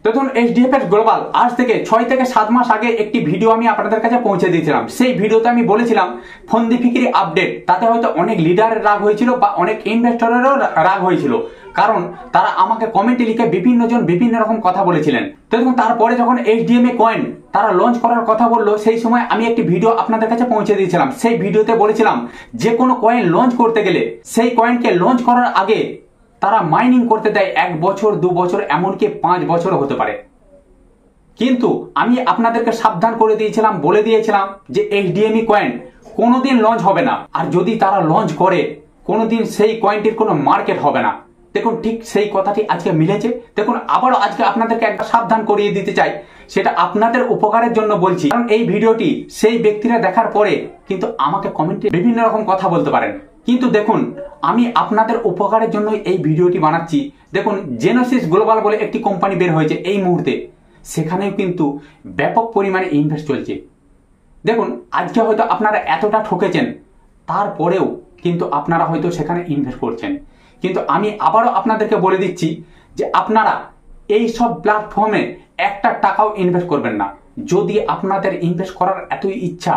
তো ধরুন এইচডিএফএস গ্লোবাল আজ থেকে 6 থেকে 7 মাস আগে একটি ভিডিও আমি আপনাদের কাছে পৌঁছে দিয়েছিলাম। সেই ভিডিওতে আমি বলেছিলাম ফন্দি ফিকিরি আপডেট, তাতে হয়তো অনেক লিডারের রাগ হয়েছিল বা অনেক ইনভেস্টরেরও রাগ হয়েছিল, কারণ তারা আমাকে কমেন্টে লিখে বিভিন্ন জন বিভিন্ন রকম কথা বলেছিলেন। তো দেখুন তারপরে যখন এইচডিএমএ কয়েন তারা লঞ্চ করার কথা বললো, সেই সময় আমি একটি ভিডিও আপনাদের কাছে পৌঁছে দিয়েছিলাম। সেই ভিডিওতে বলেছিলাম যে কোনো কয়েন লঞ্চ করতে গেলে সেই কয়েনকে লঞ্চ করার আগে তারা মাইনিং করতে দেয় 1 বছর 2 বছর এমনকি 5 বছর হতে পারে। কিন্তু আমি আপনাদেরকে সাবধান করে দিয়েছিলাম, বলে দিয়েছিলাম যে এইচডিএমই কয়েন কোনোদিন লঞ্চ হবে না, আর যদি তারা লঞ্চ করে কোনোদিন সেই কয়েনটির কোনো মার্কেট হবে না। দেখুন ঠিক সেই কথাটি আজকে মিলেছে। দেখুন আবারও আজকে আপনাদেরকে একটা সাবধান করিয়ে দিতে চাই, সেটা আপনাদের উপকারের জন্য বলছি, কারণ এই ভিডিওটি সেই ব্যক্তিরা দেখার পরে কিন্তু আমাকে কমেন্টে বিভিন্ন রকম কথা বলতে পারেন। কিন্তু দেখুন আমি আপনাদের উপকারের জন্য এই ভিডিওটি বানাচ্ছি। দেখুন জেনোসিস গ্লোবাল বলে একটি কোম্পানি বের হয়েছে এই মুহূর্তে, সেখানেও কিন্তু ব্যাপক পরিমাণে ইনভেস্ট চলছে। দেখুন আজকে হয়তো আপনারা এতটা ঠকেছেন, তারপরেও কিন্তু আপনারা হয়তো সেখানে ইনভেস্ট করছেন। কিন্তু আমি আবারও আপনাদেরকে বলে দিচ্ছি যে আপনারা এই সব প্ল্যাটফর্মে একটা টাকাও ইনভেস্ট করবেন না। যদি আপনাদের ইনভেস্ট করার এতই ইচ্ছা,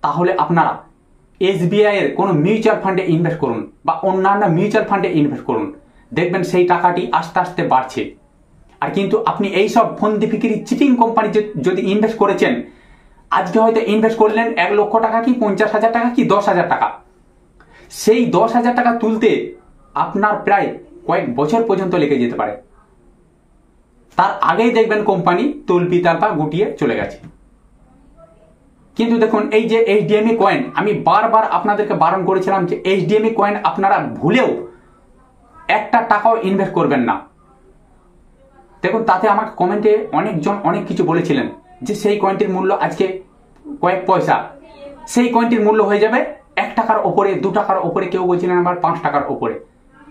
তাহলে আপনারা এসবিআই এর কোনো মিউচুয়াল ফান্ডে ইনভেস্ট করুন বা অন্যান্য মিউচুয়াল ফান্ডে ইনভেস্ট করুন, দেখবেন সেই টাকাটি আস্তে আস্তে বাড়ছে। আর কিন্তু আপনি এই সব ফন্দি ফিকিরি চিটিং কোম্পানি যদি ইনভেস্ট করেছেন, আজকে হয়তো ইনভেস্ট করলেন 1 লক্ষ টাকা কি 50,000 টাকা কি 10,000 টাকা, সেই 10,000 টাকা তুলতে আপনার প্রায় কয়েক বছর পর্যন্ত লেগে যেতে পারে। তার আগেই দেখবেন কোম্পানি তলপি তালপা গুটিয়ে চলে গেছে। কিন্তু দেখুন এই যে এইচডিএমই কয়েন, আমি বারবার আপনাদেরকে বারণ করেছিলাম যে এইচডিএমই কয়েন আপনারা ভুলেও একটা টাকাও ইনভেস্ট করবেন না। দেখুন তাতে আমাকে কমেন্টে অনেকজন অনেক কিছু বলেছিলেন যে সেই কয়েনটির মূল্য আজকে কয়েক পয়সা, সেই কয়েনটির মূল্য হয়ে যাবে 1 টাকার ওপরে, 2 টাকার ওপরে, কেউ বলছিলেন আবার 5 টাকার ওপরে।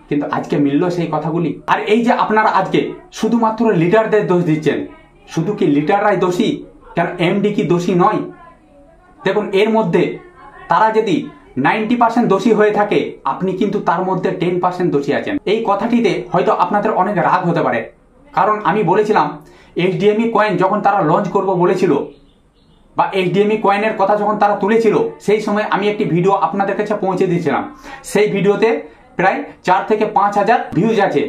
কিন্তু আজকে মিলল সেই কথাগুলি? আর এই যে আপনারা আজকে শুধুমাত্র লিডারদের দোষ দিচ্ছেন, শুধু কি লিডাররাই দোষী? কেন এমডি কি দোষী নয়? দেখুন এর মধ্যে তারা যদি 90% দোষী হয়ে থাকে, আপনি কিন্তু তার মধ্যে 10% দোষী আছেন। এই কথাটিতে হয়তো আপনাদের অনেক রাগ হতে পারে, কারণ আমি বলেছিলাম এইচডিএমই কয়েন যখন তারা লঞ্চ করব বলেছিল বা এইচডিএমই কয়েনের কথা যখন তারা তুলেছিল, সেই সময় আমি একটি ভিডিও আপনাদের কাছে পৌঁছে দিয়েছিলাম। সেই ভিডিওতে প্রায় 4 থেকে 5,000 ভিউজ আছে,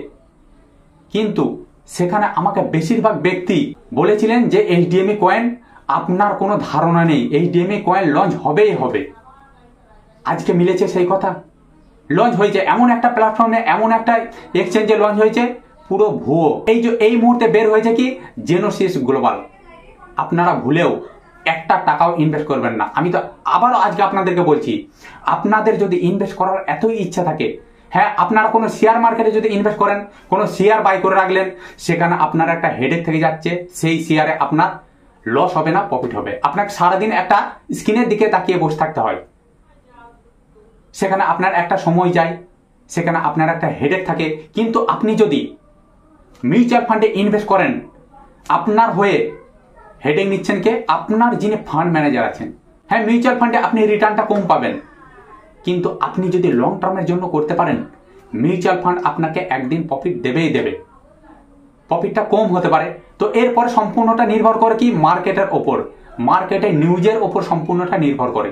কিন্তু সেখানে আমাকে বেশিরভাগ ব্যক্তি বলেছিলেন যে এইচডিএমই কয়েন আপনার কোনো ধারণা নেই, এইচডিএমই কয়েন লঞ্চ হবেই হবে। আজকে মিলেছে সেই কথা, লঞ্চ হয়েছে এমন একটা প্ল্যাটফর্মে, এমন একটা এক্সচেঞ্জে লঞ্চ হয়েছে, পুরো ভুয়ো। এই মুহূর্তে বের হয়েছে কি জেনোসিস গ্লোবাল। আপনারা ভুলেও একটা টাকাও ইনভেস্ট করবেন না। আমি তো আবারও আজকে আপনাদেরকে বলছি, আপনাদের যদি ইনভেস্ট করার এতই ইচ্ছা থাকে, হ্যাঁ আপনারা কোনো শেয়ার মার্কেটে যদি ইনভেস্ট করেন, কোনো শেয়ার বাই করে রাখলেন, সেখানে আপনার একটা হেডেক থেকে যাচ্ছে, সেই শেয়ারে আপনার লস হবে না, প্রফিট হবে। আপনাকে সারাদিন একটা স্ক্রিনের দিকে তাকিয়ে বসে থাকতে হয়, সেখানে আপনার একটা সময় যায়, সেখানে আপনার একটা হেডেক থাকে। কিন্তু আপনি যদি মিউচুয়াল ফান্ডে ইনভেস্ট করেন, আপনার হয়ে হেডেক নিচ্ছেন কে? আপনার যিনি ফান্ড ম্যানেজার আছেন। হ্যাঁ মিউচুয়াল ফান্ডে আপনি রিটার্নটা কম পাবেন, কিন্তু আপনি যদি লং টার্মের জন্য করতে পারেন, মিউচুয়াল ফান্ড আপনাকে একদিন প্রফিট দেবেই দেবে। প্রফিটটা কম হতে পারে, তো এরপরে সম্পূর্ণটা নির্ভর করে কি মার্কেটের ওপর, মার্কেটের নিউজের ওপর সম্পূর্ণটা নির্ভর করে।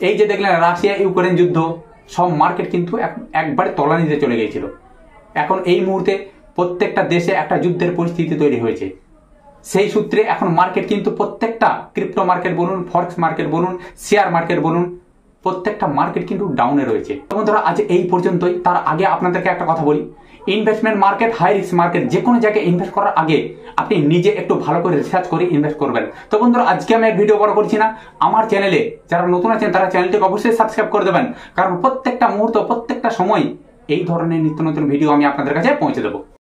এই যে দেখলেন রাশিয়া ইউক্রেন যুদ্ধ, সব মার্কেট কিন্তু একবারে তলানিতে চলে গিয়েছিল। এখন এই মুহূর্তে প্রত্যেকটা দেশে একটা যুদ্ধের পরিস্থিতি তৈরি হয়েছে। সেই সূত্রে এখন মার্কেট কিন্তু প্রত্যেকটা ক্রিপ্টো মার্কেট বলুন, ফরেক্স মার্কেট বলুন, শেয়ার মার্কেট বলুন, প্রত্যেকটা মার্কেট কিন্তু ডাউনে রয়েছে। বন্ধুরা আজ এই পর্যন্তই। তার আগে আপনাদেরকে একটা কথা বলি, investment market, high risk market, যে কোনো জায়গায় ইনভেস্ট করার আগে আপনি নিজে একটু ভালো করে রিসার্চ করে ইনভেস্ট করবেন। তো বন্ধুরা আজকে আমি ভিডিও বড় করছি না, আমার চ্যানেলে যারা নতুন আছেন তারা চ্যানেলটিকে অবশ্যই সাবস্ক্রাইব করে দেবেন, কারণ প্রত্যেকটা মুহূর্ত, প্রত্যেকটা সময় এই ধরনের নিত্য নতুন ভিডিও আমি আপনাদের কাছে পৌঁছে দেবো।